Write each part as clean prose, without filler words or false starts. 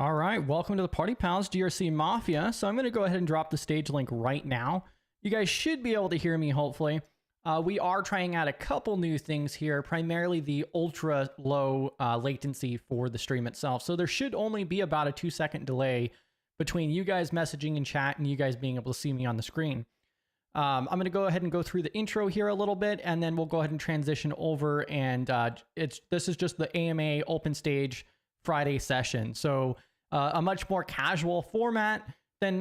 All right, welcome to the Party Pals GRC Mafia. So I'm going to go ahead and drop the stage link right now. You guys should be able to hear me, hopefully. We are trying out a couple new things here, primarily the ultra low latency for the stream itself. So there should only be about a 2-second delay between you guys messaging in chat and you guys being able to see me on the screen. I'm going to go ahead and go through the intro here a little bit, and then we'll go ahead and transition over. And this is just the AMA Open Stage Friday session. So a much more casual format than,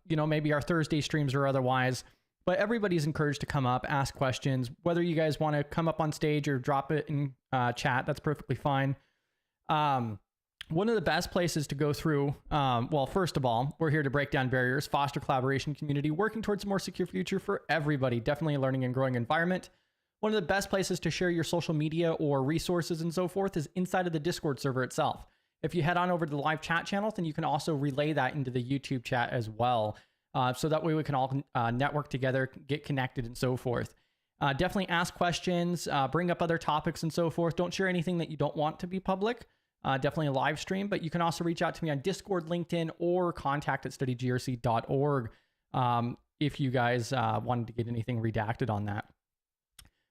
maybe our Thursday streams or otherwise. But everybody's encouraged to come up, ask questions. Whether you guys want to come up on stage or drop it in chat, that's perfectly fine. One of the best places to go through, well, first of all, we're here to break down barriers, foster collaboration community, working towards a more secure future for everybody. Definitely a learning and growing environment. One of the best places to share your social media or resources and so forth is inside of the Discord server itself. If you head on over to the live chat channel, then you can also relay that into the YouTube chat as well. So that way we can all network together, get connected and so forth. Definitely ask questions, bring up other topics and so forth. Don't share anything that you don't want to be public. Definitely a live stream, but you can also reach out to me on Discord, LinkedIn, or contact@studygrc.org if you guys wanted to get anything redacted on that.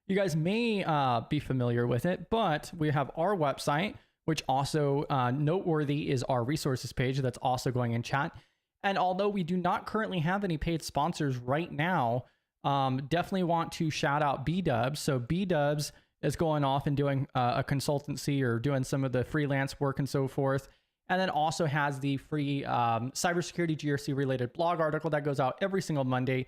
You guys may be familiar with it, but we have our website, which also noteworthy is our resources page that's also going in chat. And although we do not currently have any paid sponsors right now, definitely want to shout out B-Dubs. So B-Dubs is going off and doing a consultancy or doing some of the freelance work and so forth. And then also has the free cybersecurity GRC related blog article that goes out every single Monday,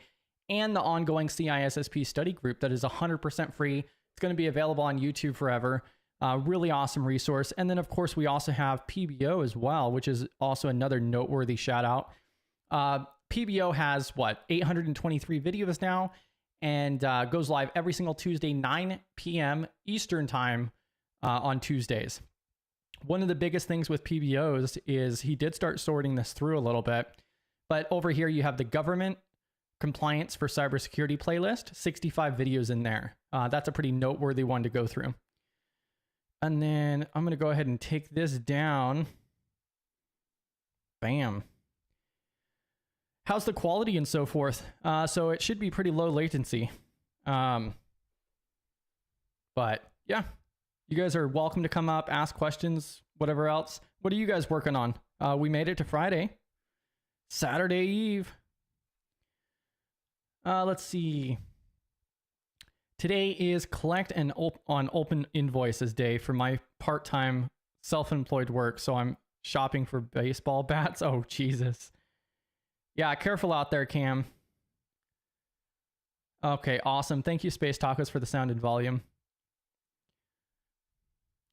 and the ongoing CISSP study group that is 100% free. It's going to be available on YouTube forever. Really awesome resource. And then, of course, we also have PBO as well, which is also another noteworthy shout out. PBO has 823 videos now, and goes live every single Tuesday, 9 p.m. Eastern time on Tuesdays. One of the biggest things with PBOs is he did start sorting this through a little bit, but over here you have the government compliance for cybersecurity playlist, 65 videos in there. That's a pretty noteworthy one to go through. And then I'm going to go ahead and take this down. Bam. How's the quality and so forth? So it should be pretty low latency. But yeah, you guys are welcome to come up, ask questions, whatever else. What are you guys working on? We made it to Friday. Saturday Eve. Let's see. Today is collect and on open invoices day for my part-time self-employed work. So I'm shopping for baseball bats. Oh, Jesus. Yeah, careful out there, Cam. Okay, awesome. Thank you, Space Tacos, for the sound and volume.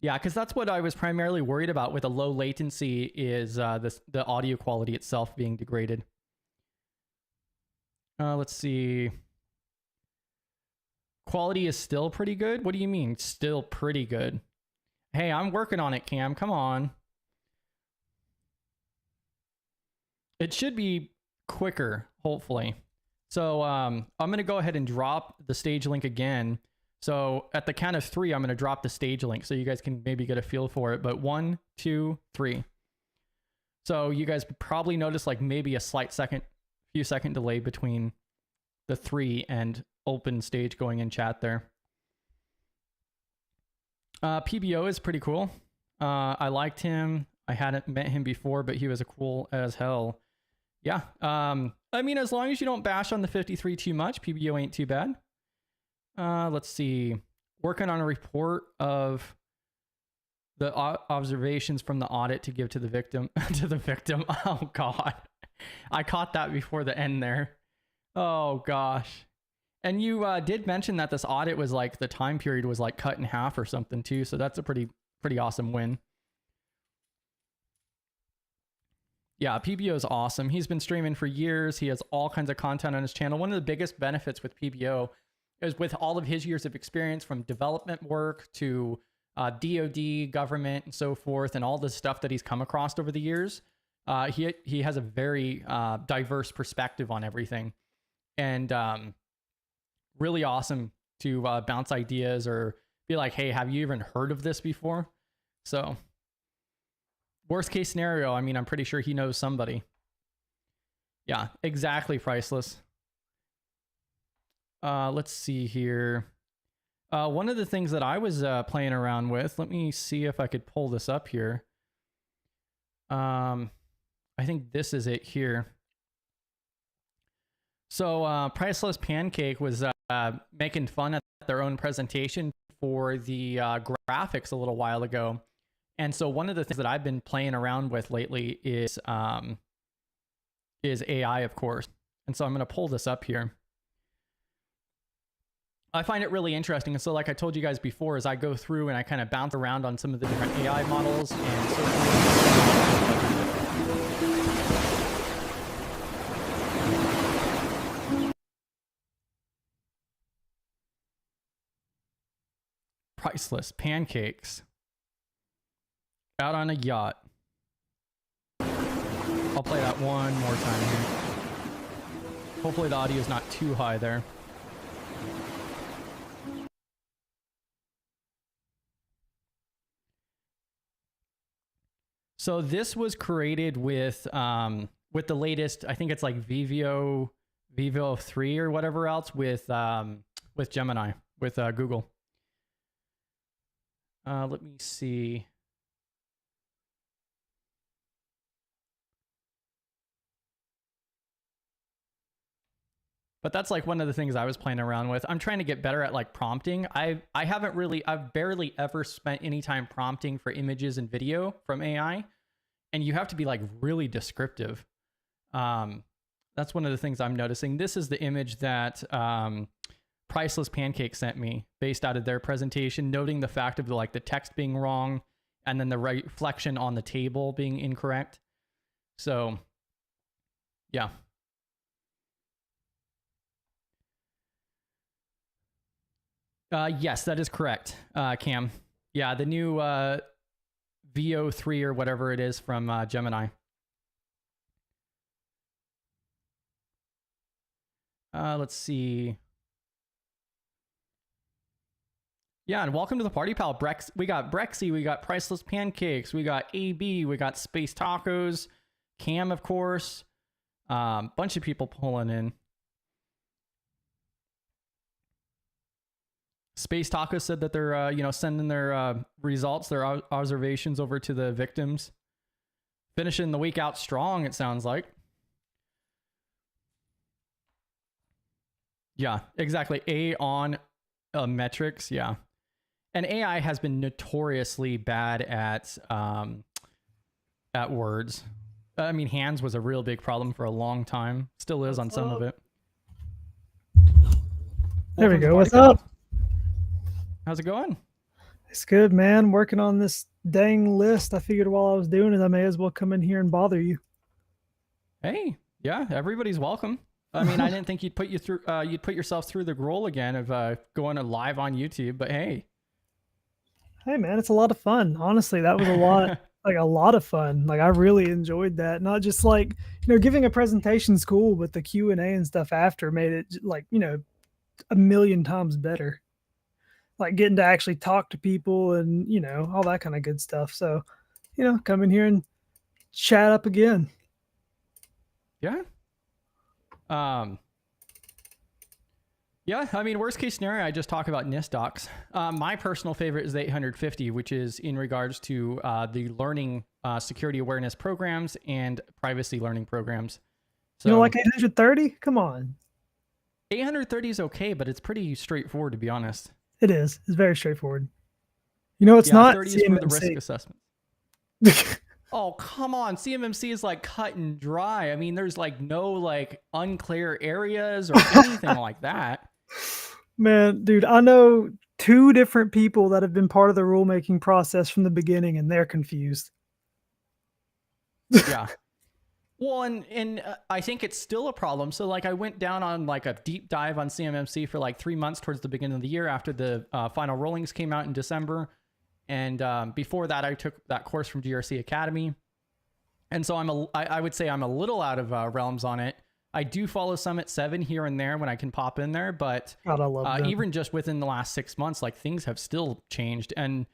Yeah, because that's what I was primarily worried about with a low latency is the audio quality itself being degraded. Let's see. Quality is still pretty good? What do you mean, still pretty good? Hey, I'm working on it, Cam. Come on. It should be quicker, hopefully. So I'm going to go ahead and drop the stage link again. So at the count of 3, I'm going to drop the stage link so you guys can maybe get a feel for it. But 1, 2, 3. So you guys probably notice like maybe a few second delay between the 3 and open stage going in chat there. PBO is pretty cool. I liked him. I hadn't met him before, but he was a cool as hell. Yeah. I mean, as long as you don't bash on the 53 too much, PBO ain't too bad. Let's see. Working on a report of the observations from the audit to give to the victim. To the victim. Oh, God. I caught that before the end there. Oh, gosh. And you did mention that this audit was like, the time period was like cut in half or something too. So that's a pretty awesome win. Yeah, PBO is awesome. He's been streaming for years. He has all kinds of content on his channel. One of the biggest benefits with PBO is with all of his years of experience from development work to DoD, government, and so forth, and all the stuff that he's come across over the years. He has a very diverse perspective on everything. And really awesome to bounce ideas or be like, hey, have you even heard of this before? So worst case scenario, I mean, I'm pretty sure he knows somebody. Yeah, exactly. Priceless. Let's see here. One of the things that I was playing around with, let me see if I could pull this up here. I think this is it here. So Priceless Pancake was making fun at their own presentation for the graphics a little while ago. And so one of the things that I've been playing around with lately is AI, of course. And so I'm going to pull this up here. I find it really interesting. And so like I told you guys before, as I go through and I kind of bounce around on some of the different AI models and so Priceless Pancakes. Out on a yacht. I'll play that one more time here. Hopefully the audio is not too high there. So this was created with the latest, I think it's like Vivo 3 or whatever else with Gemini, with Google. Let me see. But that's like one of the things I was playing around with. I'm trying to get better at like prompting. I've barely ever spent any time prompting for images and video from AI. And you have to be like really descriptive. That's one of the things I'm noticing. This is the image that Priceless Pancake sent me based out of their presentation, noting the fact of like the text being wrong and then the reflection on the table being incorrect. So yeah. Yes, that is correct, Cam. Yeah, the new VO3 or whatever it is from Gemini. Let's see. Yeah, and welcome to the party, pal. We got Brexy, we got Priceless Pancakes, we got AB, we got Space Tacos, Cam, of course. Bunch of people pulling in. Space Tacos said that they're, sending their results, their observations over to the victims. Finishing the week out strong, it sounds like. Yeah, exactly. A on metrics, yeah. And AI has been notoriously bad at words. I mean, hands was a real big problem for a long time. Still is on some of it. There we go. What's up? How's it going? It's good, man. Working on this dang list. I figured while I was doing it, I may as well come in here and bother you. Hey, yeah, everybody's welcome. I mean, I didn't think you'd put yourself through the role again of going live on YouTube, but hey. Hey, man, it's a lot of fun. Honestly, that was a lot. like a lot of fun. Like I really enjoyed that. Not just like, giving a presentation's cool, but the Q&A and stuff after made it like, a million times better. Like getting to actually talk to people and, all that kind of good stuff. So, come in here and chat up again. Yeah. Yeah, I mean, worst case scenario, I just talk about NIST docs. My personal favorite is the 850, which is in regards to the learning security awareness programs and privacy learning programs. So, Like 830? Come on. 830 is okay, but it's pretty straightforward, to be honest. It is. It's very straightforward. It's not 30 CMMC. is for the risk assessment. Oh, come on. CMMC is like cut and dry. I mean, there's like no like unclear areas or anything like that. Man, dude, I know 2 different people that have been part of the rulemaking process from the beginning, and they're confused. Yeah. Well, and I think it's still a problem. So like I went down on like a deep dive on CMMC for like 3 months towards the beginning of the year after the final rulings came out in December. And before that, I took that course from GRC Academy. And so I would say I'm a little out of realms on it. I do follow Summit 7 here and there when I can pop in there, but God, I love them. even just within the last 6 months, like things have still changed. And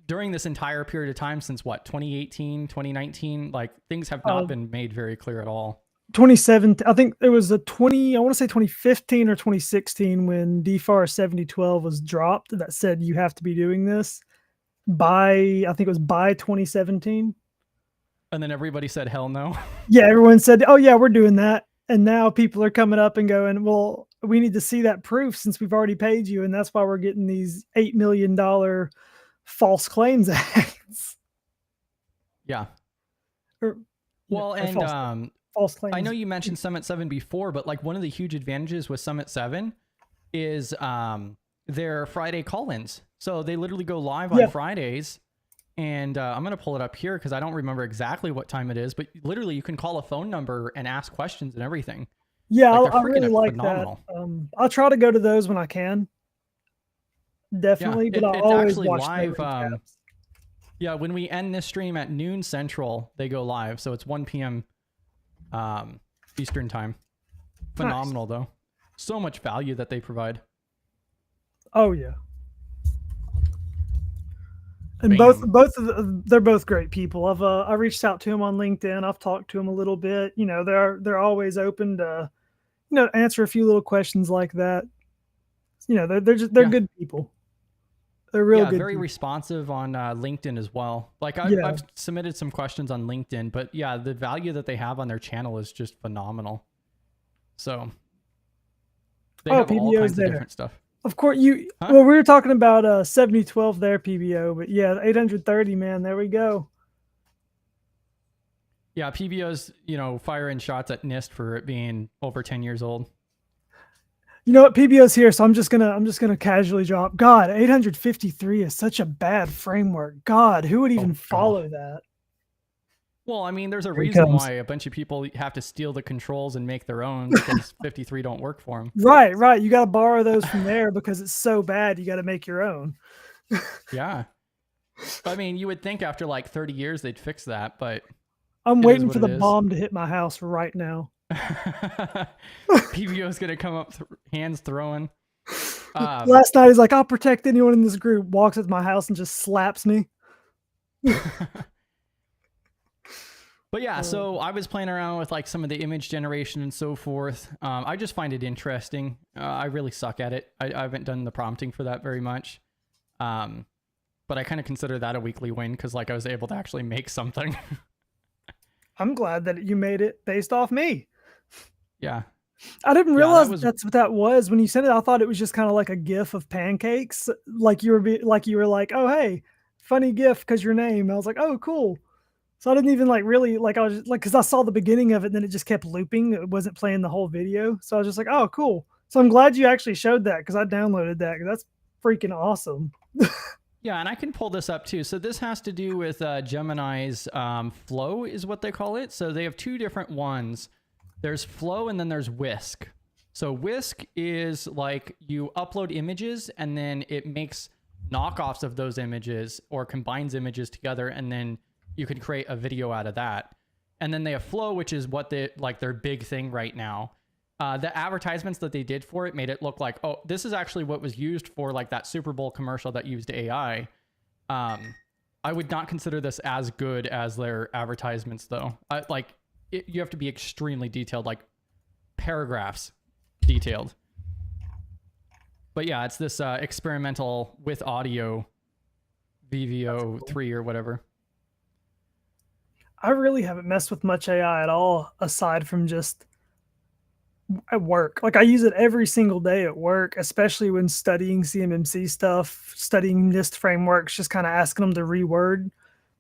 during this entire period of time since 2018, 2019, like things have not been made very clear at all. 2017, I think it was I want to say 2015 or 2016 when DFAR 7012 was dropped that said you have to be doing this I think it was by 2017. And then everybody said, hell no. Yeah, everyone said, oh yeah, we're doing that. And now people are coming up and going, well, we need to see that proof since we've already paid you. And that's why we're getting these $8 million false claims acts. Yeah. Or, well, and false claims. I know you mentioned Summit 7 before, but like one of the huge advantages with Summit 7 is their Friday call-ins. So they literally go live on Fridays. And I'm going to pull it up here because I don't remember exactly what time it is, but literally you can call a phone number and ask questions and everything. Yeah, like I really like phenomenal. That. I'll try to go to those when I can. Definitely, but I always watch live. Yeah, when we end this stream at noon Central, they go live. So it's 1 p.m. Eastern time. Phenomenal, though. So much value that they provide. Oh, yeah. And they're both great people. I reached out to them on LinkedIn. I've talked to them a little bit. They're always open to, answer a few little questions like that. They're good people. They're real good. Very responsive on LinkedIn as well. Like I've submitted some questions on LinkedIn, but yeah, the value that they have on their channel is just phenomenal. So they have all kinds of different stuff. Of course, well, we were talking about 7012 there, PBO, but yeah, 830, man, there we go. Yeah, PBO's, firing shots at NIST for it being over 10 years old. You know what, PBO's here, so I'm just gonna casually drop. God, 853 is such a bad framework. God, who would even follow that? Well, I mean, there's a reason why a bunch of people have to steal the controls and make their own because 53 don't work for them. Right. You got to borrow those from there because it's so bad. You got to make your own. Yeah. I mean, you would think after like 30 years they'd fix that, but I'm waiting for the bomb to hit my house right now. PBO is going to come up, hands throwing. Last night he's like, I'll protect anyone in this group. Walks at my house and just slaps me. But yeah, so I was playing around with like some of the image generation and so forth. I just find it interesting. I really suck at it. I haven't done the prompting for that very much. But I kind of consider that a weekly win because like I was able to actually make something. I'm glad that you made it based off me. Yeah. I didn't realize that's what that was. When you said it, I thought it was just kind of like a GIF of pancakes. Like you were like, oh, hey, funny GIF because your name. I was like, oh, cool. So I didn't even I was just, because I saw the beginning of it and then it just kept looping. It wasn't playing the whole video. So I was just like, oh, cool. So I'm glad you actually showed that because I downloaded that. That's freaking awesome. Yeah, and I can pull this up too. So this has to do with Gemini's flow is what they call it. So they have two different ones. There's flow and then there's whisk. So whisk is like you upload images and then it makes knockoffs of those images or combines images together, and then you can create a video out of that. And then they have Flow, which is what they like their big thing right now. The advertisements that they did for it made it look like, oh, this is actually what was used for like that Super Bowl commercial that used AI. I would not consider this as good as their advertisements, though. You have to be extremely detailed, like paragraphs detailed. But yeah, it's this experimental with audio VVO3 or whatever. I really haven't messed with much AI at all, aside from just at work. Like I use it every single day at work, especially when studying CMMC stuff, studying NIST frameworks, just kind of asking them to reword.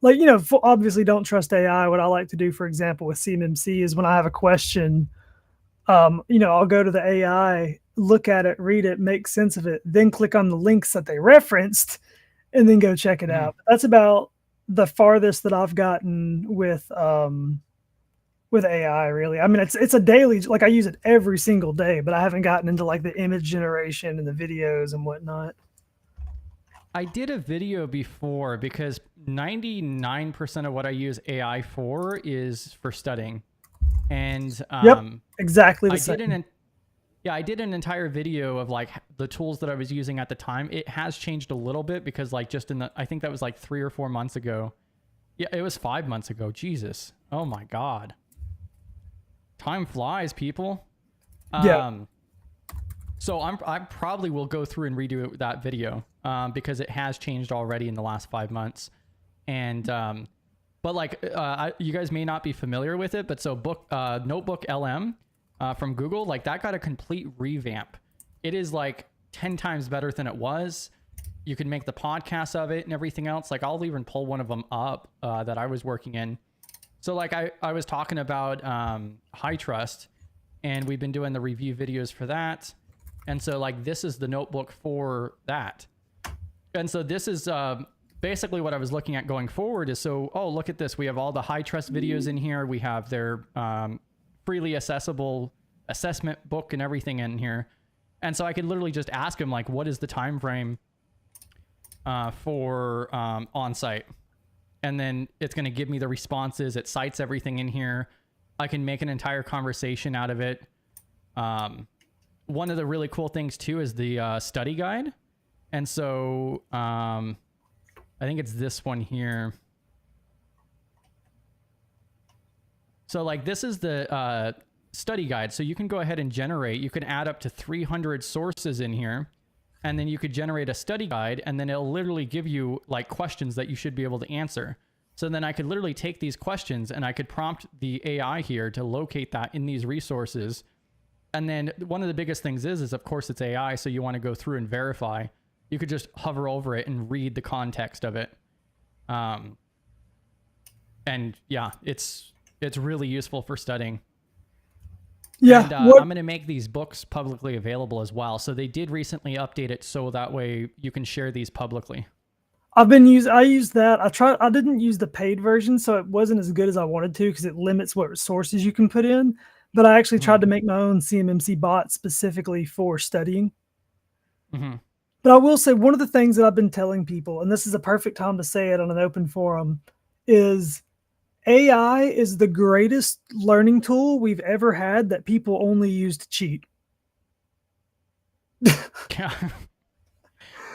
Like, you know, obviously don't trust AI. What I like to do, for example, with CMMC is when I have a question, you know, I'll go to the AI, look at it, read it, make sense of it, then click on the links that they referenced and then go check it out. That's about the farthest that I've gotten with AI, really. I mean, it's a daily, like I use it every single day, but I haven't gotten into like the image generation and the videos and whatnot. I did a video before because 99% of what I use AI for is for studying. And yep, exactly the same. I did an entire video of like the tools that I was using at the time. It has changed a little bit because like just I think that was like 3 or 4 months ago. Yeah, it was 5 months ago. Jesus. Oh my God. Time flies, people. Yeah. So I probably will go through and redo that video because it has changed already in the last 5 months. And but like you guys may not be familiar with it, but so Notebook LM from Google, like that got a complete revamp. It is like 10 times better than it was. You can make the podcast of it and everything else. Like I'll even pull one of them up that I was working in. So like I was talking about High Trust, and we've been doing the review videos for that. And so like this is the notebook for that. And so this is basically what I was looking at going forward is, so, oh, look at this. We have all the High Trust videos in here. We have their freely accessible assessment book and everything in here. And so I could literally just ask him like, what is the time frame for on-site? And then it's going to give me the responses. It cites everything in here. I can make an entire conversation out of it. One of the really cool things too is the study guide. And so I think it's this one here. So like this is the study guide. So you can go ahead and generate, you can add up to 300 sources in here. And then you could generate a study guide, and then it'll literally give you like questions that you should be able to answer. So then I could literally take these questions and I could prompt the AI here to locate that in these resources. And then one of the biggest things is of course it's AI. So you want to go through and verify. You could just hover over it and read the context of it. And yeah, it's really useful for studying. Yeah, and, I'm going to make these books publicly available as well. So they did recently update it so that way you can share these publicly. I used that. I didn't use the paid version, so it wasn't as good as I wanted to because it limits what sources you can put in. But I actually tried to make my own CMMC bot specifically for studying. But I will say one of the things that I've been telling people, and this is a perfect time to say it on an open forum, is AI is the greatest learning tool we've ever had that people only use to cheat. Yeah.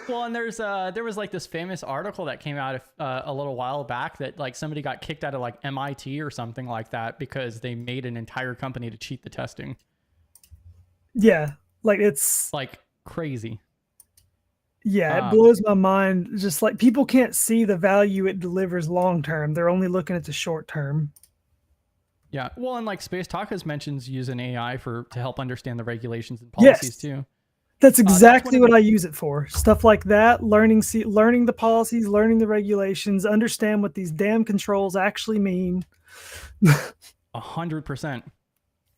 Well, and there was like this famous article that came out a little while back that like somebody got kicked out of like MIT or something like that because they made an entire company to cheat the testing. Yeah, like it's like crazy. Yeah, it blows my mind. Just like people can't see the value it delivers long term. They're only looking at the short term. Yeah. Well, and like Space Tacos mentions using AI to help understand the regulations and policies too. That's exactly what I use it for. Stuff like that, learning the policies, learning the regulations, understand what these damn controls actually mean. 100%.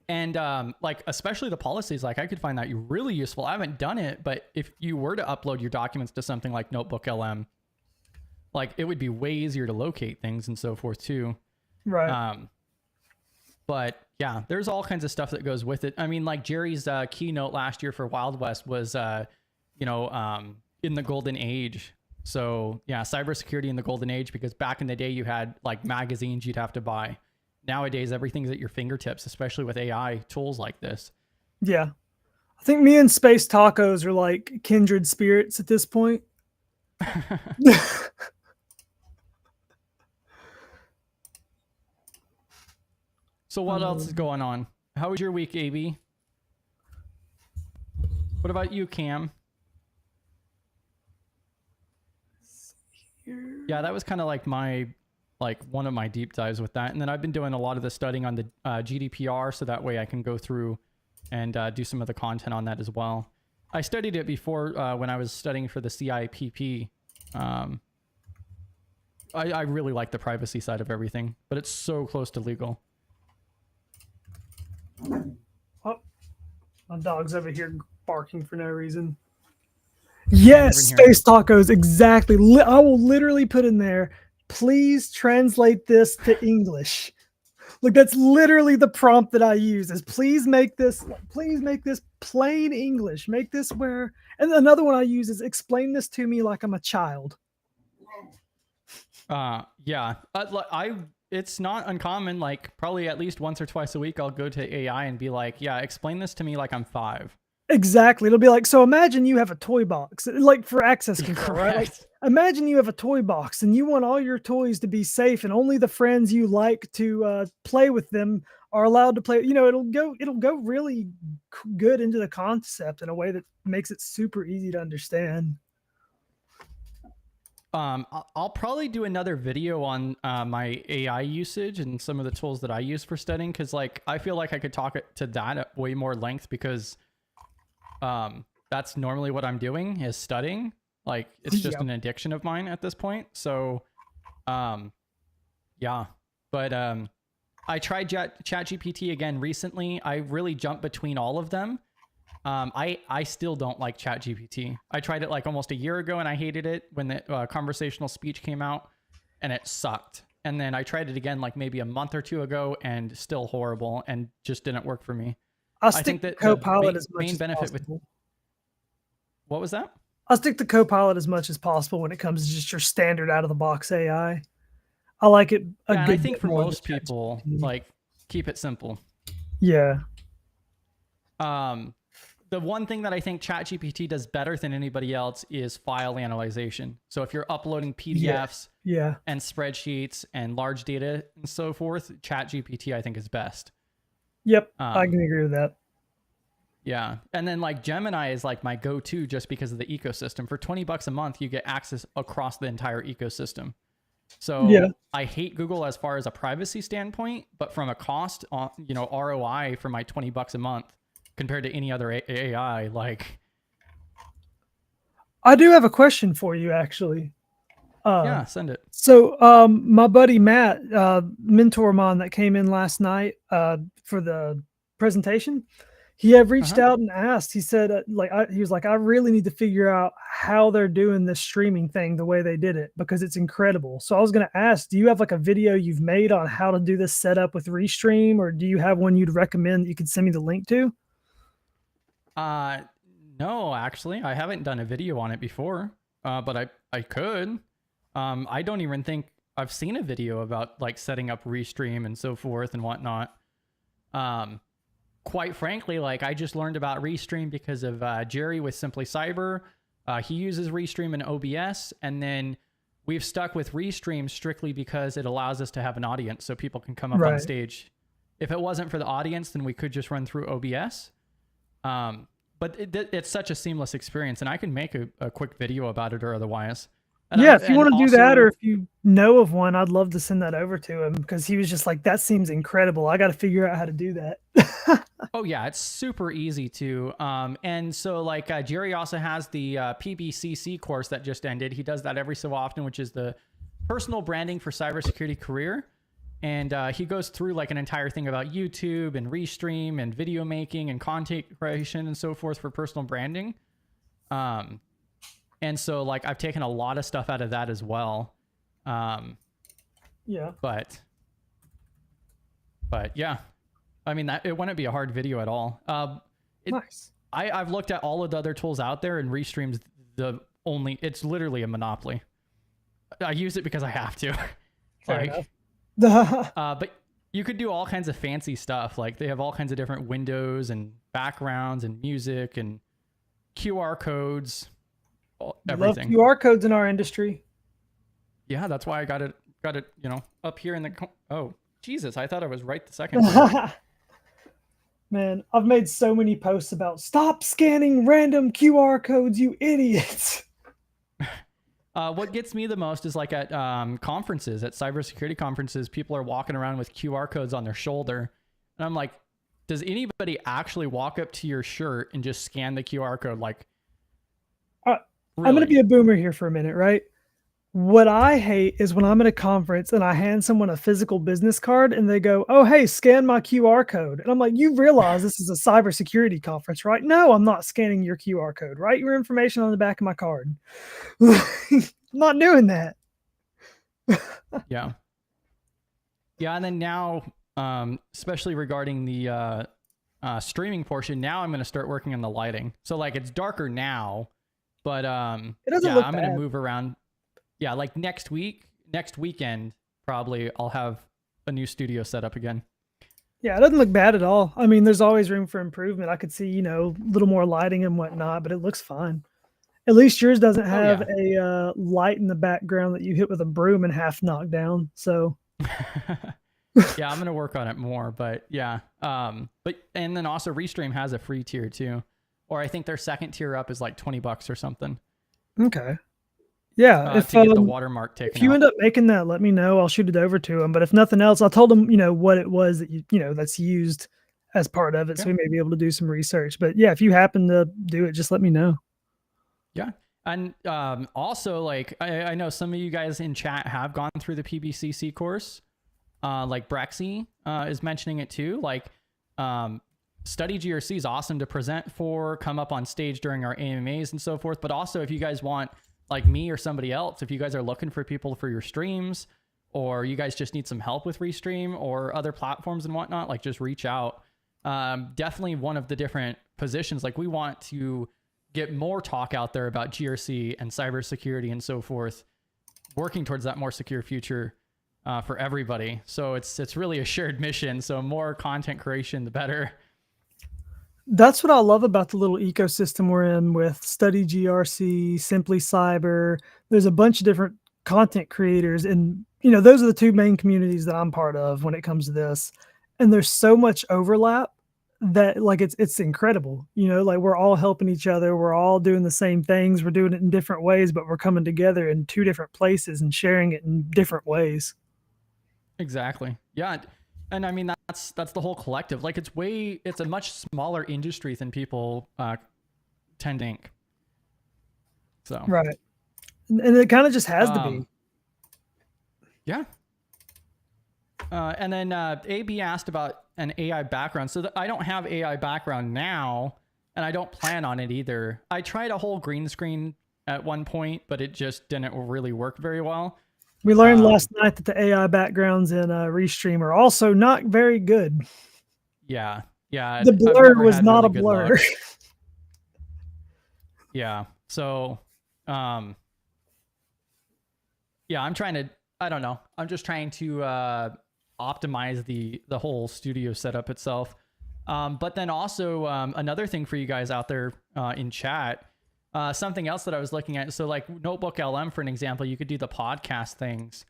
And like, especially the policies, like I could find that really useful. I haven't done it, but if you were to upload your documents to something like Notebook LM, like it would be way easier to locate things and so forth too. Right. But yeah, there's all kinds of stuff that goes with it. I mean, like Jerry's keynote last year for Wild West was, in the golden age So yeah, cybersecurity in the golden age, because back in the day you had like magazines you'd have to buy. Nowadays, everything's at your fingertips, especially with AI tools like this. Yeah. I think me and Space Tacos are like kindred spirits at this point. So what else is going on? How was your week, AB? What about you, Cam? Yeah, that was kind of like one of my deep dives with that. And then I've been doing a lot of the studying on the GDPR, so that way I can go through and do some of the content on that as well. I studied it before when I was studying for the CIPP. I really like the privacy side of everything, but it's so close to legal. Oh, my dog's over here barking for no reason. Yes, Space Tacos, exactly. I will literally put in there, please translate this to English. Look, that's literally the prompt that I use is please make this plain English. Make this where, and another one I use is explain this to me like I'm a child. Yeah, it's not uncommon, like probably at least once or twice a week, I'll go to AI and be like, yeah, explain this to me like I'm 5. Exactly. It'll be like, so imagine you have a toy box, like for access control, right? Like, imagine you have a toy box and you want all your toys to be safe and only the friends you like to play with them are allowed to play. You know, it'll go really good into the concept in a way that makes it super easy to understand. I'll probably do another video on my AI usage and some of the tools that I use for studying, because like I feel like I could talk to that at way more length, because that's normally what I'm doing is studying. Like it's just an addiction of mine at this point. So yeah, but I tried ChatGPT again recently. I really jumped between all of them. I still don't like ChatGPT. I tried it like almost a year ago and I hated it when the conversational speech came out and it sucked. And then I tried it again like maybe a month or 2 ago and still horrible and just didn't work for me. I think that Copilot as much as possible. What was that? I'll stick to Copilot as much as possible when it comes to just your standard out of the box AI. I like it. I think for most people, like keep it simple. Yeah. The one thing that I think ChatGPT does better than anybody else is file analyzation. So if you're uploading PDFs and spreadsheets and large data and so forth, ChatGPT I think is best. Yep, I can agree with that. Yeah, and then like Gemini is like my go-to just because of the ecosystem. For $20 a month, you get access across the entire ecosystem. So I hate Google as far as a privacy standpoint, but from a cost, ROI for my $20 a month compared to any other AI, like. I do have a question for you, actually. Yeah, send it. So my buddy Matt, mentor of mine that came in last night for the presentation, he had reached out and asked. He said, he was like, I really need to figure out how they're doing this streaming thing the way they did it, because it's incredible. So I was going to ask, do you have like a video you've made on how to do this setup with Restream, or do you have one you'd recommend that you could send me the link to? No, actually, I haven't done a video on it before, but I could. I don't even think I've seen a video about like setting up Restream and so forth and whatnot. Quite frankly, like I just learned about Restream because of Jerry with Simply Cyber. He uses Restream in OBS, and then we've stuck with Restream strictly because it allows us to have an audience so people can come up on stage. If it wasn't for the audience, then we could just run through OBS. But it's such a seamless experience, and I can make a quick video about it or otherwise. And if you want to do that, or if you know of one, I'd love to send that over to him, because he was just like, that seems incredible. I got to figure out how to do that. Oh yeah, it's super easy to. And so like Jerry also has the PBCC course that just ended. He does that every so often, which is the personal branding for cybersecurity career. And he goes through like an entire thing about YouTube and Restream and video making and content creation and so forth for personal branding. And so like I've taken a lot of stuff out of that as well. But yeah, I mean, it wouldn't be a hard video at all. Nice. I've looked at all of the other tools out there, and Restream's the it's literally a monopoly. I use it because I have to. Fair Like, enough. but you could do all kinds of fancy stuff. Like they have all kinds of different windows and backgrounds and music and QR codes, everything. Love QR codes in our industry. Yeah, that's why I got it, up here in the, oh, Jesus, I thought I was right the second time. Man, I've made so many posts about stop scanning random QR codes, you idiots. What gets me the most is like at conferences, at cybersecurity conferences, people are walking around with QR codes on their shoulder. And I'm like, does anybody actually walk up to your shirt and just scan the QR code? Like, really? I'm going to be a boomer here for a minute, right? What I hate is when I'm at a conference and I hand someone a physical business card and they go, oh, hey, scan my QR code. And I'm like, you realize this is a cybersecurity conference, right? No, I'm not scanning your QR code. Write your information on the back of my card. I'm not doing that. Yeah. Yeah. And then now, especially regarding the streaming portion, now I'm going to start working on the lighting. So like it's darker now, but it doesn't look I'm bad. going to move around. Yeah, like next weekend, probably I'll have a new studio set up again. Yeah, it doesn't look bad at all. I mean, there's always room for improvement. I could see, a little more lighting and whatnot, but it looks fine. At least yours doesn't have a light in the background that you hit with a broom and half knocked down. So yeah, I'm going to work on it more, but yeah. And then also Restream has a free tier too, or I think their second tier up is like $20 or something. Okay. Yeah, to get the watermark taken if you end up making that, let me know. I'll shoot it over to him. But if nothing else, I told him, what it was that that's used as part of it, so we may be able to do some research. But yeah, if you happen to do it, just let me know. Yeah, and also like I know some of you guys in chat have gone through the PBCC course. Like Brexy is mentioning it too. Like Study GRC is awesome to present for, come up on stage during our AMAs and so forth. But also if you guys want, like me or somebody else, if you guys are looking for people for your streams, or you guys just need some help with Restream or other platforms and whatnot, like just reach out. Definitely one of the different positions. Like we want to get more talk out there about GRC and cybersecurity and so forth, working towards that more secure future for everybody. So it's really a shared mission. So more content creation, the better. That's what I love about the little ecosystem we're in with Study GRC, Simply Cyber. There's a bunch of different content creators, and those are the two main communities that I'm part of when it comes to this. And there's so much overlap that like it's incredible. Like we're all helping each other. We're all doing the same things. We're doing it in different ways, but we're coming together in two different places and sharing it in different ways. Exactly. Yeah. And I mean, that's the whole collective. Like it's a much smaller industry than people tend to think. So. Right. And it kind of just has to be. Yeah. And then AB asked about an AI background. So I don't have AI background now, and I don't plan on it either. I tried a whole green screen at one point, but it just didn't really work very well. We learned last night that the AI backgrounds in Restream are also not very good. Yeah. Yeah. The blur was not a blur. Yeah. So, yeah, I'm trying to, I don't know. I'm just trying to optimize the whole studio setup itself. But then also another thing for you guys out there in chat, something else that I was looking at. So like Notebook LM, for an example, you could do the podcast things.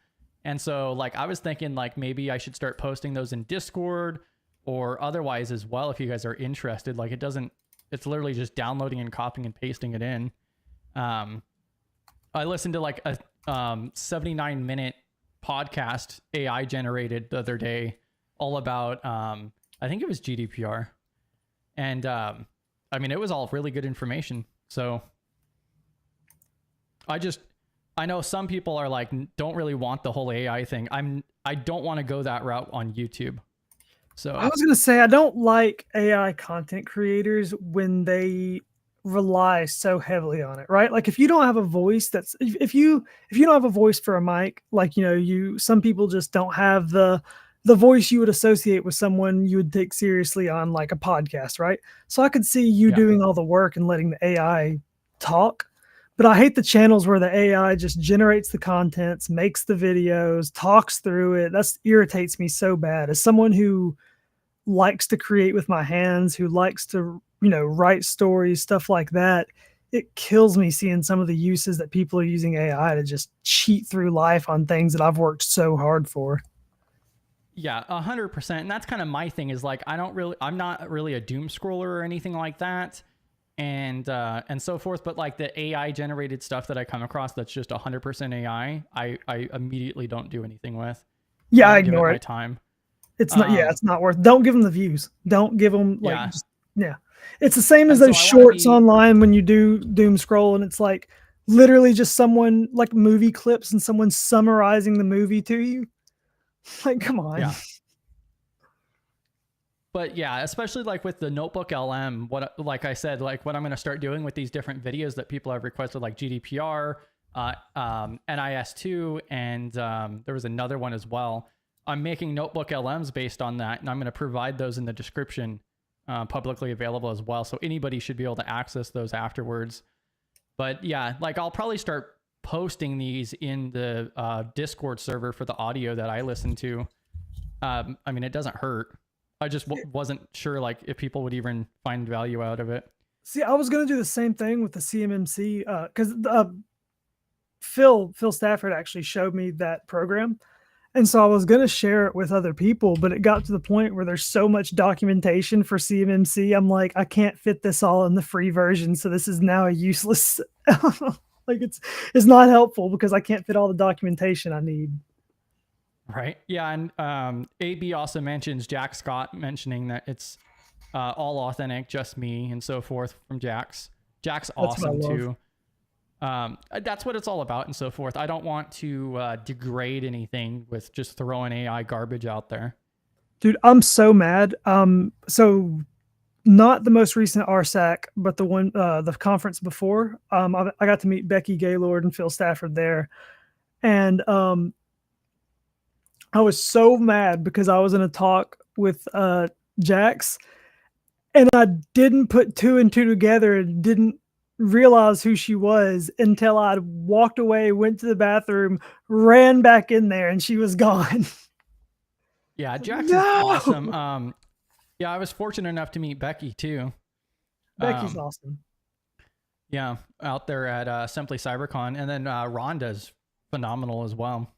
And so like, I was thinking like, maybe I should start posting those in Discord or otherwise as well. If you guys are interested, like it's literally just downloading and copying and pasting it in. I listened to like a 79-minute podcast AI generated the other day, all about, I think it was GDPR. And I mean, it was all really good information. So I know some people are like, don't really want the whole AI thing. I don't want to go that route on YouTube. So I was going to say, I don't like AI content creators when they rely so heavily on it, right? Like if you don't have a voice if you don't have a voice for a mic, like, some people just don't have the voice you would associate with someone you would take seriously on like a podcast, right? So I could see you doing all the work and letting the AI talk. But I hate the channels where the AI just generates the contents, makes the videos, talks through it. That irritates me so bad. As someone who likes to create with my hands, who likes to, write stories, stuff like that, it kills me seeing some of the uses that people are using AI to just cheat through life on things that I've worked so hard for. Yeah, 100%. And that's kind of my thing is like, I'm not really a doom scroller or anything like that. And so forth. But like the AI generated stuff that I come across, that's just 100% AI. I immediately don't do anything with. Yeah, I ignore it. My time. It's not. Yeah, it's not worth. Don't give them the views. Don't give them like. It's the same as those shorts online when you do doom scroll, and it's like literally just someone like movie clips and someone summarizing the movie to you. Like, come on. Yeah. But yeah, especially like with the Notebook LM, like I said, like what I'm going to start doing with these different videos that people have requested, like GDPR, NIS2, and there was another one as well. I'm making Notebook LMs based on that, and I'm going to provide those in the description, publicly available as well. So anybody should be able to access those afterwards. But yeah, like I'll probably start posting these in the Discord server for the audio that I listen to. I mean, it doesn't hurt. I just wasn't sure like if people would even find value out of it. See, I was going to do the same thing with the CMMC because Phil Stafford actually showed me that program. And so I was going to share it with other people, but it got to the point where there's so much documentation for CMMC. I'm like, I can't fit this all in the free version. So this is now a useless, like it's not helpful because I can't fit all the documentation I need. Right. Yeah. And AB also mentions Jack Scott mentioning that it's all authentic, just me and so forth from Jack's. Jack's awesome too. That's what it's all about and so forth. I don't want to degrade anything with just throwing AI garbage out there. Dude, I'm so mad. So not the most recent RSAC, but the one, the conference before, I got to meet Becky Gaylord and Phil Stafford there. And I was so mad because I was in a talk with Jax, and I didn't put two and two together and didn't realize who she was until I walked away, went to the bathroom, ran back in there, and she was gone. Yeah, Jax is awesome. Yeah, I was fortunate enough to meet Becky too. Becky's awesome. Yeah, out there at Simply CyberCon, and then Rhonda's phenomenal as well.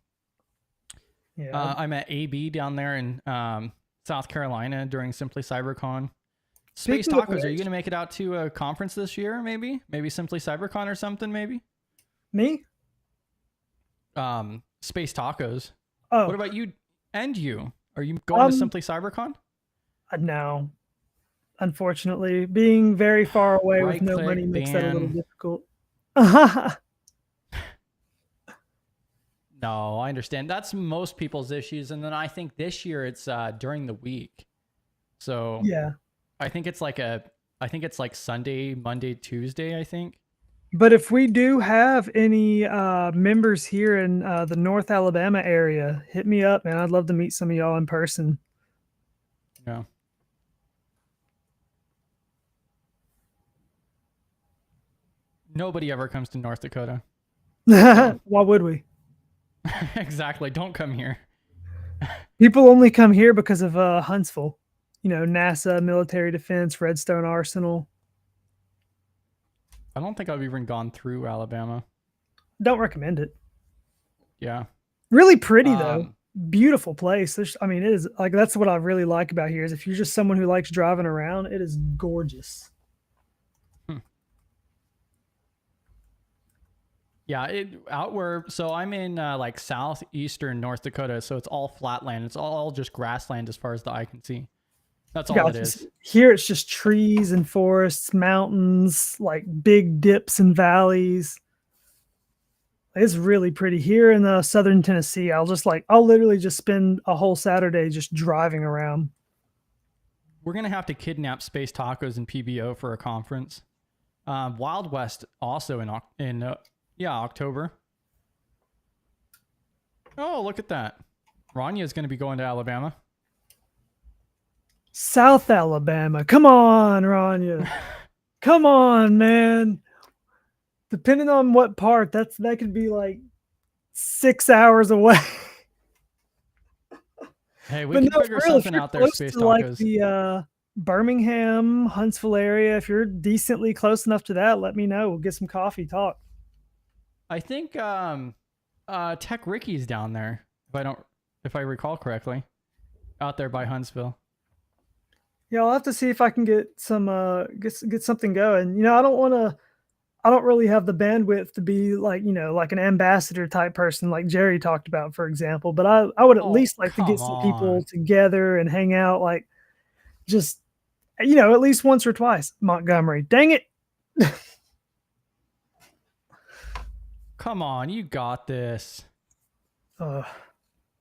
Yeah, I met AB down there in South Carolina during Simply CyberCon. Space Tacos, are you going to make it out to a conference this year? Maybe Simply CyberCon or something. Maybe me. Space Tacos. Oh, what about you? And you? Are you going to Simply CyberCon? No, unfortunately, being very far away with no money makes that a little difficult. No, I understand. That's most people's issues. And then I think this year it's during the week. So yeah, I think it's like Sunday, Monday, Tuesday, I think. But if we do have any members here in the North Alabama area, hit me up, man. I'd love to meet some of y'all in person. Yeah. Nobody ever comes to North Dakota. Why would we? Exactly. Don't come here. People only come here because of Huntsville. You know, NASA, military defense, Redstone Arsenal. I don't think I've even gone through Alabama. Don't recommend it. Yeah. Really pretty though. Beautiful place. It is like, that's what I really like about here is if you're just someone who likes driving around, it is gorgeous. Yeah, so I'm in like southeastern North Dakota, so it's all flatland. It's all just grassland as far as the eye can see. That's all it is. Here it's just trees and forests, mountains, like big dips and valleys. It's really pretty. Here in southern Tennessee, I'll literally just spend a whole Saturday just driving around. We're going to have to kidnap Space Tacos and PBO for a conference. Wild West also in October. Oh, look at that. Rania is going to be going to Alabama. South Alabama. Come on, Rania. Come on, man. Depending on what part, that could be like 6 hours away. Hey, we But can no, figure for real, if something you're out there, close space to like tacos. the Birmingham, Huntsville area, if you're decently close enough to that, let me know. We'll get some coffee, talk. I think Tech Ricky's down there, if I recall correctly, out there by Huntsville. Yeah, I'll have to see if I can get some get something going. You know, I don't really have the bandwidth to be like, you know, like an ambassador type person like Jerry talked about, for example. But I would at Oh, least like to get come some people on. together and hang out, like just, you know, at least once or twice. Montgomery, dang it. Come on, you got this. Uh,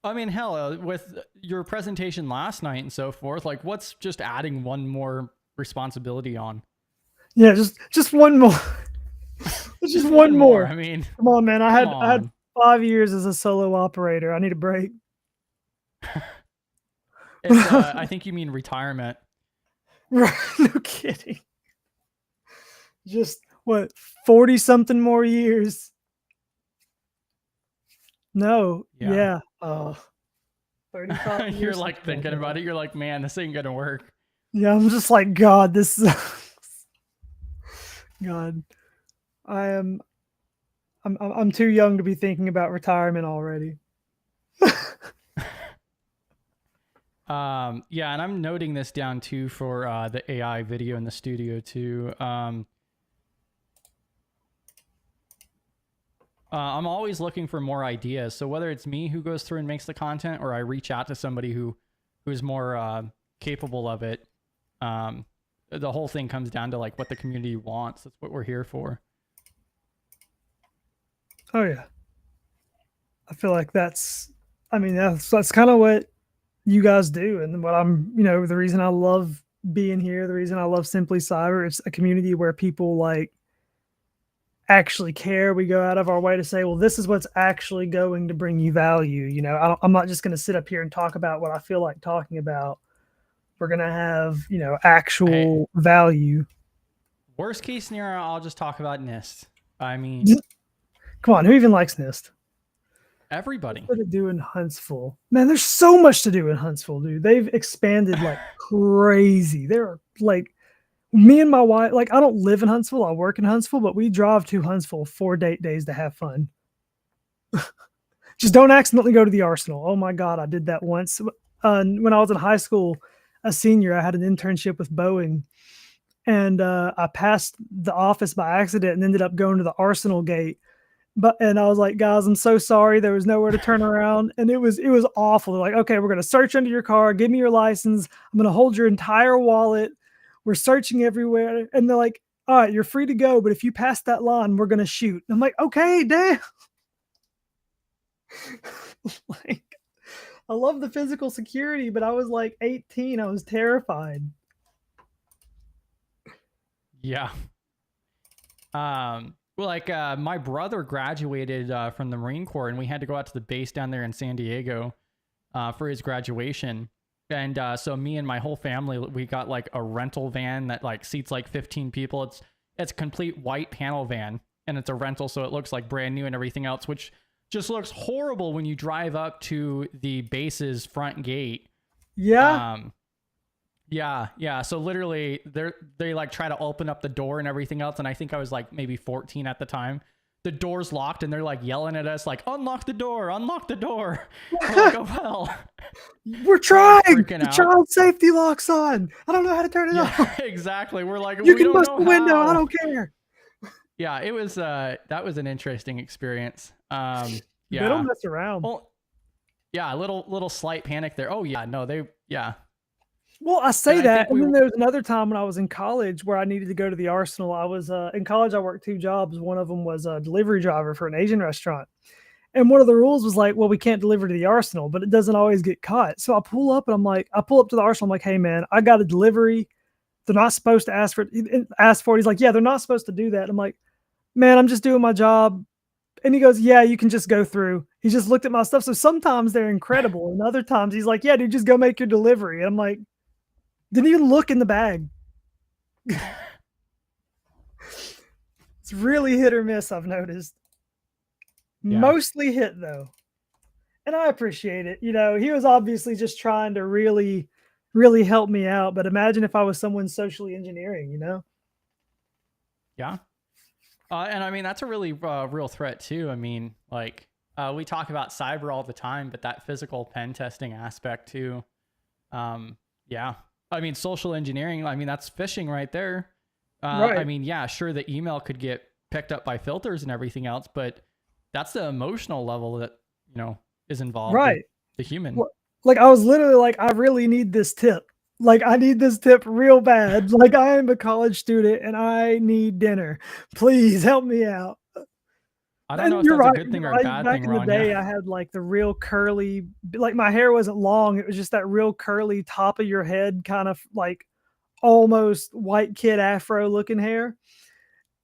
I mean, hell, with your presentation last night and so forth, like what's just adding one more responsibility on? yeah, just one more. Just one more. I mean, come on, man. I come had on. 5 years as a solo operator. I need a break. It's I think you mean retirement. Right, no kidding. Just what, 40 something more years? No, yeah. 35 years. You're like thinking about it. You're like, man, this ain't gonna work. Yeah, I'm just like, God, this sucks. God, I'm too young to be thinking about retirement already. Yeah, and I'm noting this down too for the AI video in the studio too. I'm always looking for more ideas. So whether it's me who goes through and makes the content, or I reach out to somebody who's more capable of it, the whole thing comes down to like what the community wants. That's what we're here for. Oh yeah, I feel like that's kind of what you guys do, and what I'm, you know, the reason I love being here, the reason I love Simply Cyber. It's a community where people like actually care. We go out of our way to say, well, this is what's actually going to bring you value. You know, I'm not just going to sit up here and talk about what I feel like talking about. We're going to have, you know, actual value. Worst case scenario, I'll just talk about NIST. I mean, come on, who even likes NIST? Everybody. What to do in Huntsville? Man, there's so much to do in Huntsville, dude. They've expanded like crazy. They're like, me and my wife, like, I don't live in Huntsville. I work in Huntsville, but we drive to Huntsville 4 date days to have fun. Just don't accidentally go to the Arsenal. Oh my God, I did that once. When I was in high school, a senior, I had an internship with Boeing, and I passed the office by accident and ended up going to the Arsenal gate. And I was like, guys, I'm so sorry. There was nowhere to turn around. And it was awful. They're like, okay, we're going to search under your car. Give me your license. I'm going to hold your entire wallet. We're searching everywhere. And they're like, all right, you're free to go. But if you pass that line, we're going to shoot. And I'm like, okay, damn. Like, I love the physical security, but I was like 18. I was terrified. Yeah. Like my brother graduated from the Marine Corps, and we had to go out to the base down there in San Diego for his graduation. And so me and my whole family, we got like a rental van that like seats like 15 people. It's a complete white panel van, and it's a rental, so it looks like brand new and everything else, which just looks horrible when you drive up to the base's front gate. Yeah. Yeah. So literally they like try to open up the door and everything else. And I think I was like maybe 14 at the time. The door's locked and they're like yelling at us like, unlock the door, unlock the door. We're like, oh, well, we're trying. The child safety lock's on. I don't know how to turn it off. Exactly. We're like, you can bust the window. I don't care. Yeah, it was, that was an interesting experience. Yeah. They don't mess around. Well, yeah, a little slight panic there. Oh yeah, no, yeah. Well, I say that, and then there was another time when I was in college where I needed to go to the Arsenal. I was in college. I worked 2 jobs. One of them was a delivery driver for an Asian restaurant. And one of the rules was like, well, we can't deliver to the Arsenal, but it doesn't always get caught. So I pull up to the Arsenal. I'm like, hey man, I got a delivery. They're not supposed to ask for it. He's like, yeah, they're not supposed to do that. I'm like, man, I'm just doing my job. And he goes, yeah, you can just go through. He just looked at my stuff. So sometimes they're incredible. And other times he's like, yeah, dude, just go make your delivery. And I'm like, didn't even look in the bag. It's really hit or miss, I've noticed. Yeah. Mostly hit though. And I appreciate it. You know, he was obviously just trying to really, really help me out. But imagine if I was someone socially engineering, you know? Yeah. And I mean, that's a really real threat too. I mean, like we talk about cyber all the time, but that physical pen testing aspect too. Yeah. I mean, social engineering, I mean, that's phishing right there. Right. I mean, yeah, sure, the email could get picked up by filters and everything else, but that's the emotional level that, you know, is involved. Right. The human. Like I was literally like, I really need this tip. Like I need this tip real bad. Like I am a college student and I need dinner. Please help me out. I don't know if that's a good thing or a bad Back thing, in the Ron. day, Yeah. I had like the real curly, like my hair wasn't long. It was just that real curly top of your head, kind of like almost white kid afro looking hair.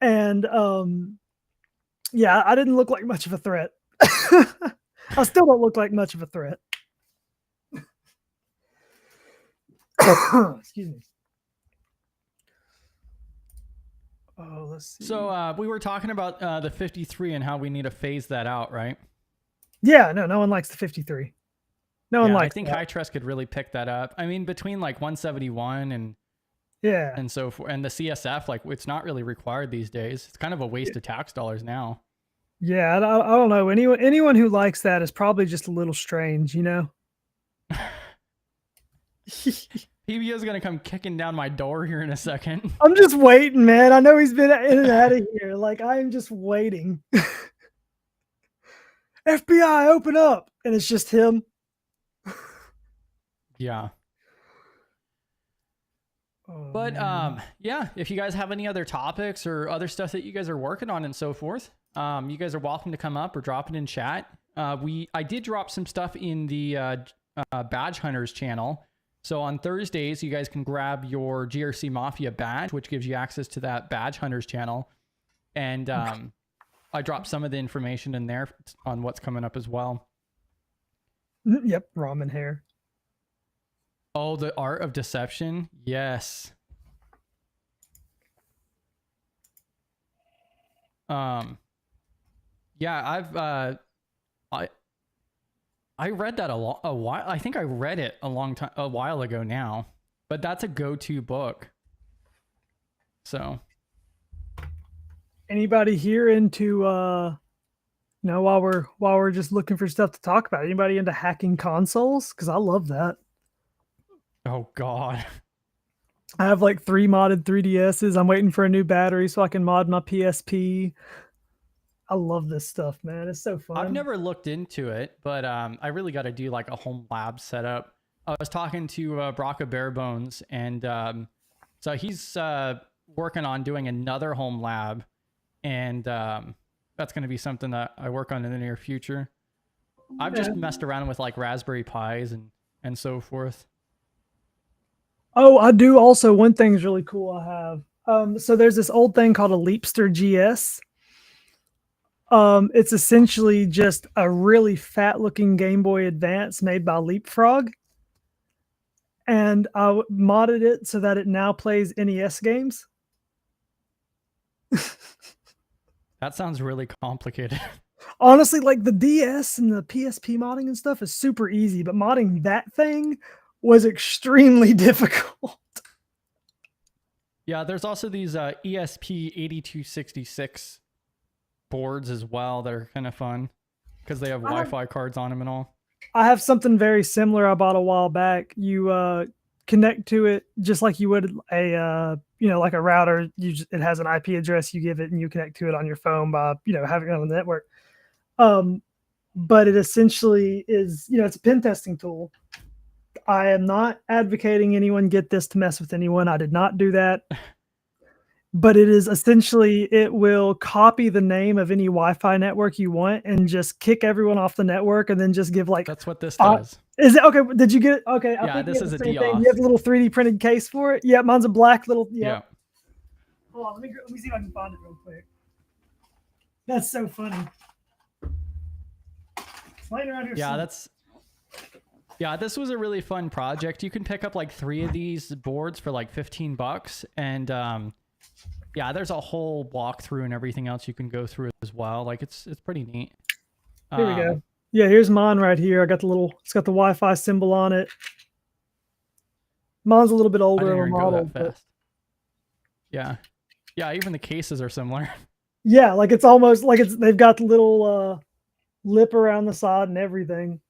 And yeah, I didn't look like much of a threat. I still don't look like much of a threat. Excuse me. Oh, let's see. So we were talking about the 53 and how we need to phase that out, right? Yeah, no one likes the 53. No one likes I think that. High Trust could really pick that up. I mean, between like 171 and so forth, and the CSF, like it's not really required these days. It's kind of a waste of tax dollars now. Yeah, I don't know. Anyone who likes that is probably just a little strange, you know? PBO is going to come kicking down my door here in a second. I'm just waiting, man. I know he's been in and out of here. Like, I am just waiting. FBI, open up. And it's just him. Yeah. Oh, but man. yeah, if you guys have any other topics or other stuff that you guys are working on and so forth, you guys are welcome to come up or drop it in chat. I did drop some stuff in the Badge Hunters channel. So on Thursdays, you guys can grab your GRC Mafia badge, which gives you access to that Badge Hunters channel. And I dropped some of the information in there on what's coming up as well. Yep, ramen hair. Oh, the art of deception. Yes. Yeah, I read that a while. I think I read it a while ago now, but that's a go-to book. So, anybody here into you know, while we're just looking for stuff to talk about, anybody into hacking consoles? Because I love that. Oh God. I have like 3 modded 3DSs. I'm waiting for a new battery so I can mod my PSP. I love this stuff, man. It's so fun. I've never looked into it, but I really got to do like a home lab setup. I was talking to Brocka Barebones, and so he's working on doing another home lab, and that's going to be something that I work on in the near future. I've just messed around with like Raspberry Pis and so forth. Oh, I do also. One thing's really cool I have. So there's this old thing called a Leapster GS. It's essentially just a really fat looking Game Boy Advance made by Leapfrog. And I modded it so that it now plays NES games. That sounds really complicated. Honestly, like the DS and the PSP modding and stuff is super easy, but modding that thing was extremely difficult. Yeah, there's also these ESP8266 boards as well that are kind of fun because they have Wi-Fi cards on them and all. I have something very similar I bought a while back. You connect to it just like you would a you know, like a router. It has an IP address you give it, and you connect to it on your phone by, you know, having it on the network. But it essentially is, you know, it's a pen testing tool. I am not advocating anyone get this to mess with anyone. I did not do that. But it is essentially, it will copy the name of any Wi-Fi network you want and just kick everyone off the network, and then just give like. That's what this does. Is it okay? Did you get it? Okay. Yeah, this is a DOS. You have a little 3D printed case for it. Yeah, mine's a black little. Yeah. Hold on, let me see if I can find it real quick. That's so funny. It's laying around here. Yeah, Yeah, this was a really fun project. You can pick up like 3 of these boards for like $15, and Yeah, there's a whole walkthrough and everything else you can go through as well. Like it's pretty neat. Here we go. Yeah, here's mine right here. I got it's got the Wi-Fi symbol on it. Mine's a little bit older of a model. But... Yeah. Yeah, even the cases are similar. Yeah, like it's almost like they've got the little lip around the side and everything.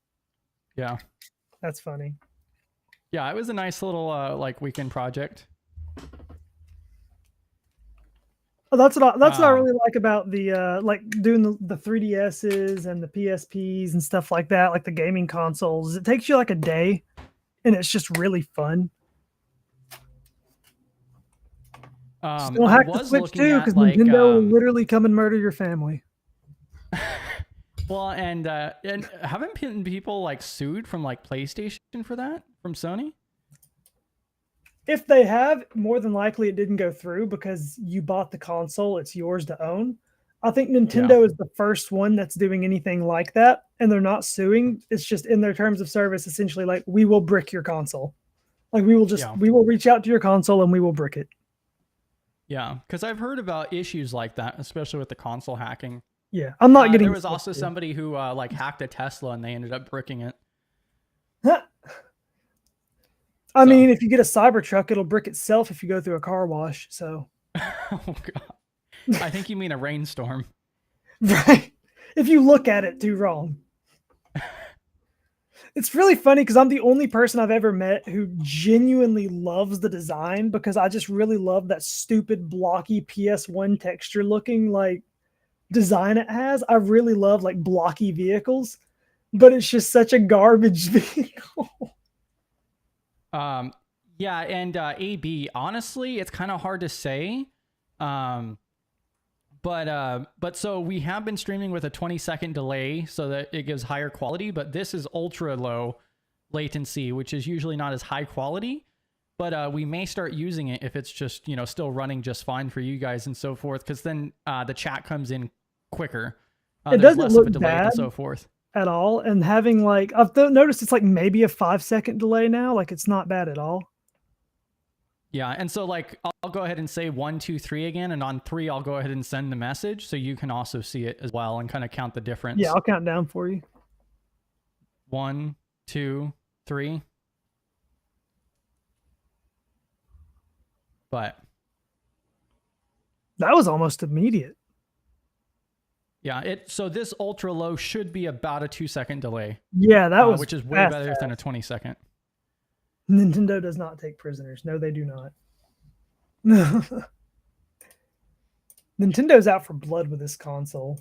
Yeah. That's funny. Yeah, it was a nice little like weekend project. That's what I really like about the like doing the 3DSs and the PSPs and stuff like that, like the gaming consoles. It takes you like a day, and it's just really fun. Don't hack the Switch too, because Nintendo will literally come and murder your family. Well, and haven't people like sued from like PlayStation for that from Sony? If they have, more than likely it didn't go through because you bought the console. It's yours to own. I think Nintendo is the first one that's doing anything like that, and they're not suing. It's just in their terms of service, essentially like, we will brick your console. Like we will reach out to your console and we will brick it. Yeah, because I've heard about issues like that, especially with the console hacking. Yeah, I'm not getting... There was also somebody who like hacked a Tesla and they ended up bricking it. I mean, if you get a Cybertruck, it'll brick itself if you go through a car wash, so... Oh, God. I think you mean a rainstorm. Right. If you look at it too wrong. It's really funny because I'm the only person I've ever met who genuinely loves the design, because I just really love that stupid blocky PS1 texture looking like design it has. I really love like blocky vehicles, but it's just such a garbage vehicle. Yeah, and AB, honestly, it's kind of hard to say. But so we have been streaming with a 20-second delay so that it gives higher quality, but this is ultra low latency, which is usually not as high quality. But we may start using it if it's just, still running just fine for you guys and so forth, because then the chat comes in quicker. It doesn't look bad and so forth at all. And having like, I've noticed it's like maybe a 5-second delay now. Like it's not bad at all. Yeah, and so like I'll go ahead and say 1, 2, 3 again, and on 3 I'll go ahead and send the message so you can also see it as well and kind of count the difference. Yeah, I'll count down for you. 1, 2, 3. But that was almost immediate. Yeah, so this ultra low should be about a 2-second delay. Yeah, that was which is way better than a 20-second. Nintendo does not take prisoners. No, they do not. Nintendo out for blood with this console.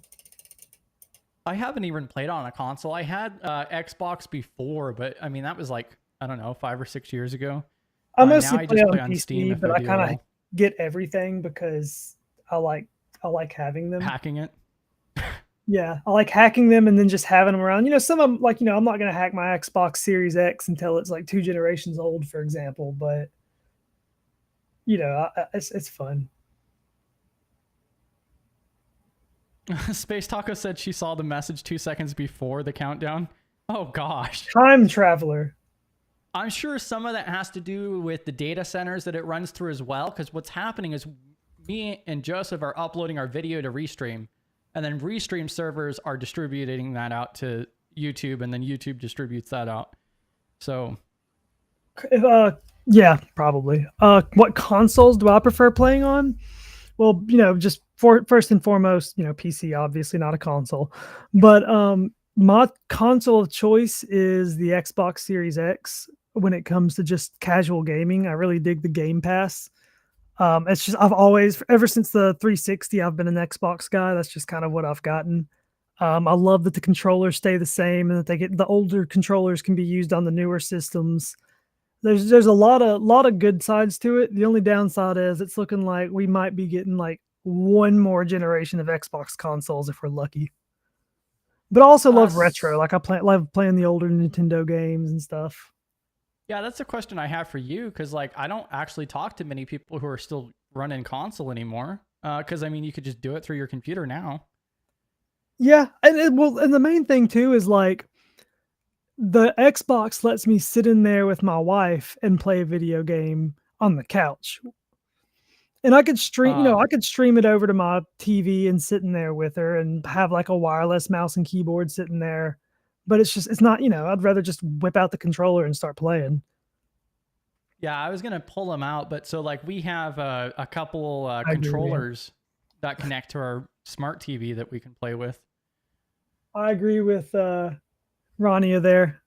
I haven't even played on a console. I had Xbox before, but I mean that was like, I don't know, 5 or 6 years ago. I mostly play on PC, Steam, but I kind of get everything because I like having them. Hacking it. Yeah, I like hacking them and then just having them around. Some of them, like, I'm not going to hack my Xbox Series X until it's like 2 generations old, for example. But, it's fun. Space Taco said she saw the message 2 seconds before the countdown. Oh, gosh. Time traveler. I'm sure some of that has to do with the data centers that it runs through as well, because what's happening is me and Joseph are uploading our video to Restream. And then Restream servers are distributing that out to YouTube, and then YouTube distributes that out. So, yeah, probably. What consoles do I prefer playing on? Well, just first and foremost, PC, obviously not a console, but my console of choice is the Xbox Series X. When it comes to just casual gaming, I really dig the Game Pass. It's just, I've always, ever since the 360, I've been an Xbox guy. That's just kind of what I've gotten. I love that the controllers stay the same and that the older controllers can be used on the newer systems. There's a lot of good sides to it. The only downside is it's looking like we might be getting like one more generation of Xbox consoles if we're lucky. But I also love retro. Like I love playing the older Nintendo games and stuff. Yeah, that's a question I have for you, because like I don't actually talk to many people who are still running console anymore. Because I mean, you could just do it through your computer now. Yeah, and the main thing too is like the Xbox lets me sit in there with my wife and play a video game on the couch. And I could stream, I could stream it over to my TV and sitting there with her and have like a wireless mouse and keyboard sitting there. But it's not, I'd rather just whip out the controller and start playing. Yeah, I was gonna pull them out, but so like we have a couple controllers that connect to our smart TV that we can play with. I agree with Rania there.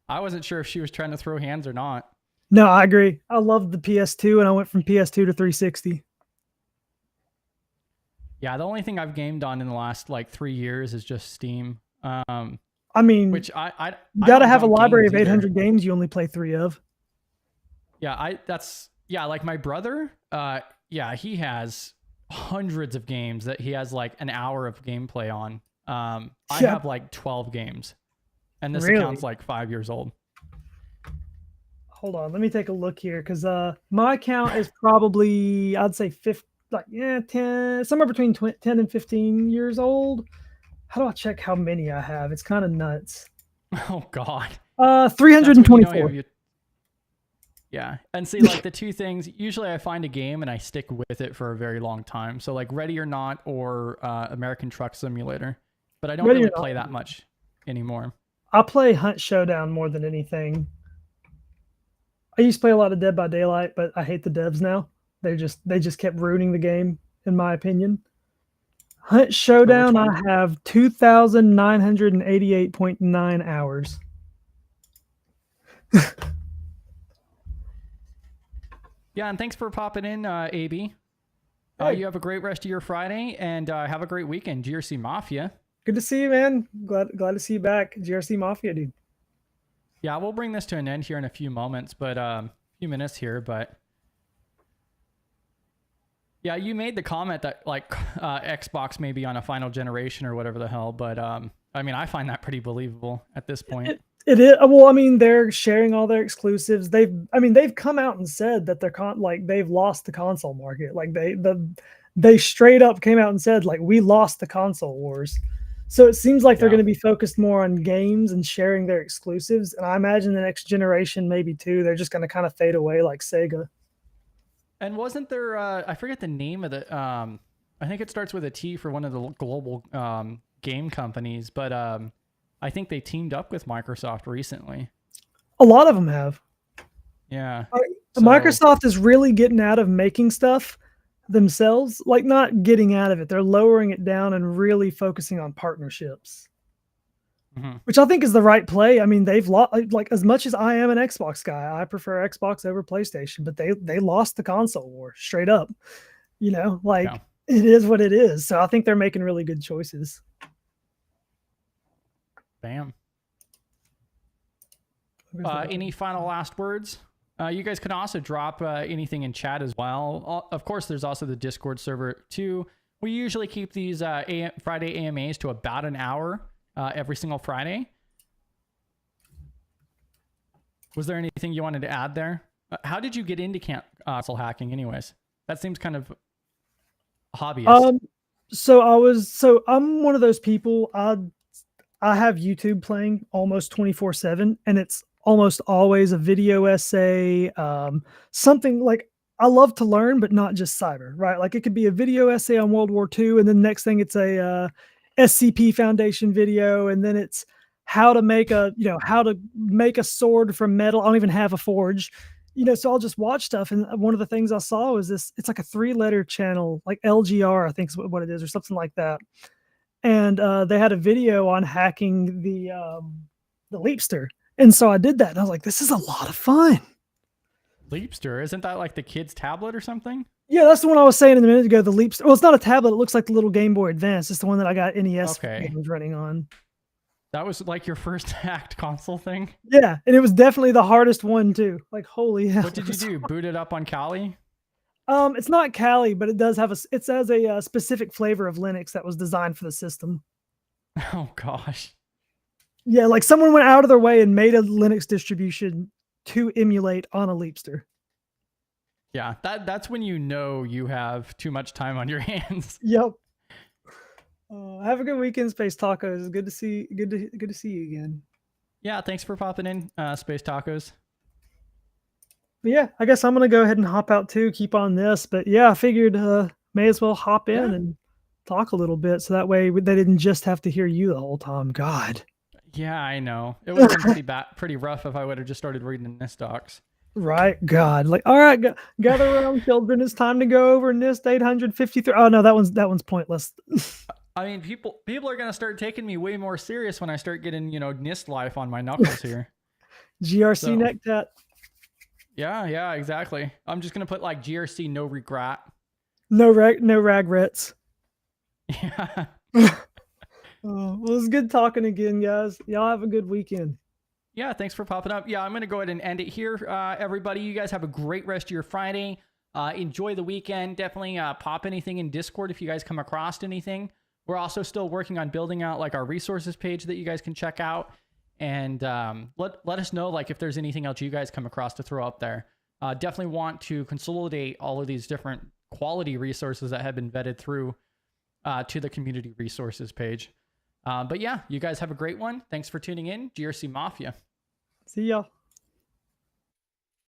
I wasn't sure if she was trying to throw hands or not. No, I agree. I loved the PS2, and I went from PS2 to 360. Yeah, the only thing I've gamed on in the last like 3 years is just Steam. I mean, which I you got to have a library of 800 games you only play 3 of. Yeah, like my brother, he has hundreds of games that he has like an hour of gameplay on. I have like 12 games, and this account's like 5 years old. Hold on, let me take a look here, because my account is probably, I'd say 10, somewhere between 10 and 15 years old. How do I check how many I have? It's kind of nuts. Oh God. 324. Yeah, and see, like the two things, usually I find a game and I stick with it for a very long time. So like Ready or Not or American Truck Simulator, but I don't really play that much anymore. I play Hunt Showdown more than anything. I used to play a lot of Dead by Daylight, but I hate the devs now. They just kept ruining the game, in my opinion. Hunt Showdown, I have 2,988.9 hours. Yeah, and thanks for popping in, AB. Hey. You have a great rest of your Friday, and have a great weekend, GRC Mafia. Good to see you, man. Glad to see you back, GRC Mafia, dude. Yeah, we'll bring this to an end here in a few moments, but a few minutes here, but yeah, you made the comment that like Xbox may be on a final generation or whatever the hell, but I mean, I find that pretty believable at this point. It is. Well, I mean, they're sharing all their exclusives. They've come out and said that they've lost the console market. Like they straight up came out and said like, we lost the console wars. So it seems like they're going to be focused more on games and sharing their exclusives. And I imagine the next generation, maybe too, they're just going to kind of fade away like Sega. And wasn't there, I forget the name of the, I think it starts with a T for one of the global game companies, but I think they teamed up with Microsoft recently. A lot of them have. Yeah. Microsoft is really getting out of making stuff themselves, like not getting out of it. They're lowering it down and really focusing on partnerships, which I think is the right play. I mean, they've lost, like as much as I am an Xbox guy, I prefer Xbox over PlayStation, but they lost the console war straight up, it is what it is. So I think they're making really good choices. Bam. Any final last words? You guys can also drop anything in chat as well. Of course, there's also the Discord server too. We usually keep these Friday AMAs to about an hour every single Friday. Was there anything you wanted to add there? How did you get into console hacking anyways? That seems kind of hobbyist. So I'm one of those people, I have YouTube playing almost 24/7, and it's almost always a video essay, something like I love to learn, but not just cyber, right? Like it could be a video essay on World War II, and then the next thing it's a SCP Foundation video, and then it's how to make a sword from metal. I don't even have a forge, so I'll just watch stuff. And one of the things I saw was this, it's like a 3-letter channel, like LGR, I think is what it is, or something like that. And they had a video on hacking the Leapster. And so I did that, and I was like, this is a lot of fun. Leapster? Isn't that like the kid's tablet or something? Yeah, that's the one I was saying a minute ago, the Leapster. Well, it's not a tablet. It looks like the little Game Boy Advance. It's the one that I got NES games running on. That was like your first hacked console thing? Yeah, and it was definitely the hardest one, too. Like, holy hell. What did you do? Boot it up on Kali? It's not Kali, but it does have it has a specific flavor of Linux that was designed for the system. Oh, gosh. Yeah, like someone went out of their way and made a Linux distribution to emulate on a Leapster. Yeah, that's when you have too much time on your hands. Yep. Have a good weekend, Space Tacos. Good to see you again. Yeah, thanks for popping in, Space Tacos. But yeah, I guess I'm gonna go ahead and hop out too, keep on this. But yeah, I figured may as well hop Yeah. in and talk a little bit so that way they didn't just have to hear you the whole time. God. Yeah, I know. It would have been pretty rough if I would have just started reading the NIST docs. Right, God, like, all right, gather around, children. It's time to go over NIST 853. Oh no, that one's pointless. I mean, people are gonna start taking me way more serious when I start getting NIST life on my knuckles here. GRC So, neck tat. yeah, exactly. I'm just gonna put like GRC no regret. No ragrets. Yeah. Well, it was good talking again, guys. Y'all have a good weekend. Yeah, thanks for popping up. Yeah, I'm going to go ahead and end it here. Everybody, you guys have a great rest of your Friday. Enjoy the weekend. Definitely pop anything in Discord if you guys come across anything. We're also still working on building out like our resources page that you guys can check out. And let us know like if there's anything else you guys come across to throw up there. Definitely want to consolidate all of these different quality resources that have been vetted through to the community resources page. But yeah, you guys have a great one. Thanks for tuning in. GRC Mafia. See y'all.